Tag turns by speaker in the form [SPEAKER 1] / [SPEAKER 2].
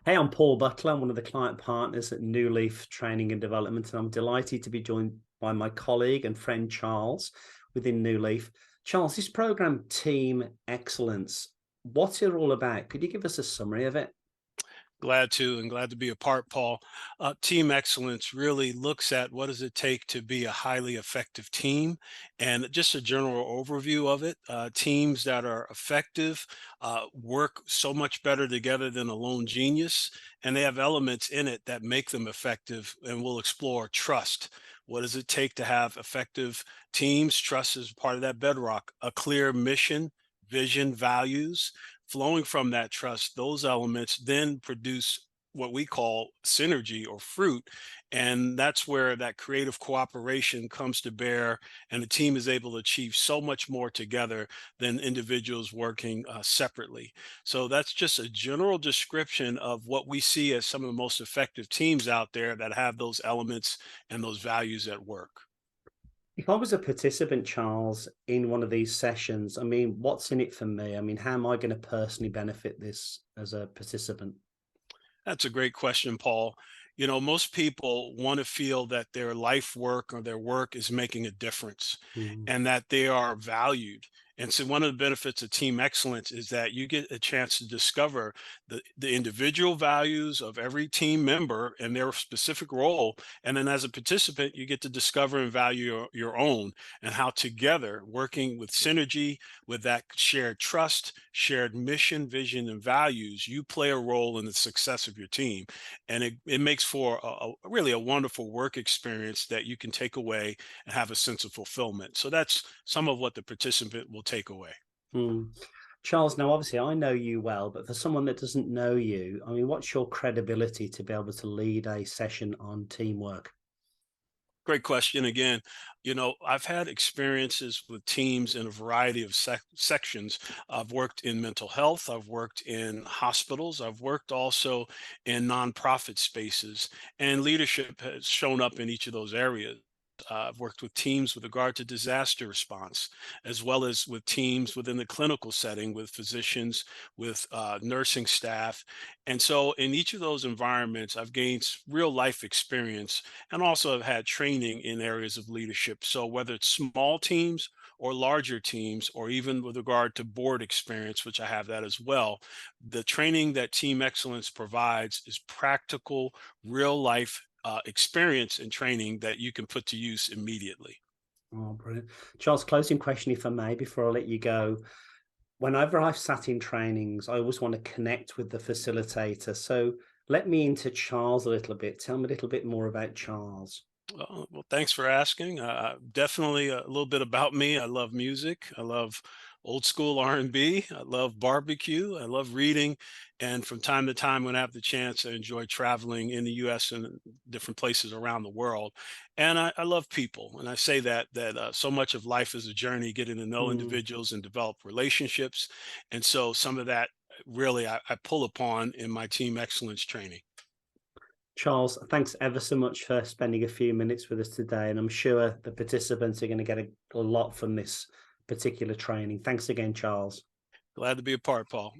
[SPEAKER 1] Hey, I'm Paul Butler. I'm one of the client partners at New Leaf Training and Development, and I'm delighted to be joined by my colleague and friend Charles within New Leaf. Charles, this program, Team Excellence, what's it all about? Could you give us a summary of it?
[SPEAKER 2] Glad to, and glad to be a part, Paul. Team excellence really looks at what does it take to be a highly effective team, and just a general overview of it. Teams that are effective work so much better together than a lone genius, and they have elements in it that make them effective. And we'll explore trust. What does it take to have effective teams? Trust is part of that bedrock. A clear mission, vision, values flowing from that trust, those elements then produce what we call synergy or fruit. And that's where that creative cooperation comes to bear. And the team is able to achieve so much more together than individuals working separately. So that's just a general description of what we see as some of the most effective teams out there that have those elements and those values at work.
[SPEAKER 1] If I was a participant, Charles, in one of these sessions, I mean, what's in it for me? I mean, how am I going to personally benefit this as a participant?
[SPEAKER 2] That's a great question, Paul. You know, most people want to feel that their life work or their work is making a difference
[SPEAKER 1] Mm,
[SPEAKER 2] and that they are valued. And so one of the benefits of team excellence is that you get a chance to discover the individual values of every team member and their specific role. And then as a participant, you get to discover and value your own, and how together, working with synergy, with that shared trust, shared mission, vision, and values, you play a role in the success of your team. And it makes for really a wonderful work experience that you can take away and have a sense of fulfillment. So that's some of what the participant will take away.
[SPEAKER 1] mm. Charles, now obviously I know you well, but for someone that doesn't know you, I mean, what's your credibility to be able to lead a session on teamwork?
[SPEAKER 2] Great question again. You know, I've had experiences with teams in a variety of sections. I've worked in mental health, I've worked in hospitals, I've worked also in nonprofit spaces, and leadership has shown up in each of those areas. I've worked with teams with regard to disaster response, as well as with teams within the clinical setting, with physicians, with nursing staff. And so, in each of those environments, I've gained real life experience, and also have had training in areas of leadership. So whether it's small teams or larger teams, or even with regard to board experience, which I have that as well, the training that Team Excellence provides is practical, real life experience and training that you can put to use immediately.
[SPEAKER 1] Oh, brilliant. Charles, closing question, if I may, before I let you go. Whenever I've sat in trainings, I always want to connect with the facilitator. So let me into Charles a little bit. Tell me a little bit more about Charles.
[SPEAKER 2] Well, thanks for asking. Definitely a little bit about me. I love music. I love old school R&B. I love barbecue. I love reading, and from time to time, when I have the chance, I enjoy traveling in the U.S. and different places around the world. And I love people, and I say that so much of life is a journey, getting to know
[SPEAKER 1] Mm.
[SPEAKER 2] individuals and develop relationships. And so, some of that really I pull upon in my team excellence training.
[SPEAKER 1] Charles, thanks ever so much for spending a few minutes with us today. And I'm sure the participants are going to get a lot from this particular training. Thanks again, Charles.
[SPEAKER 2] Glad to be a part, Paul.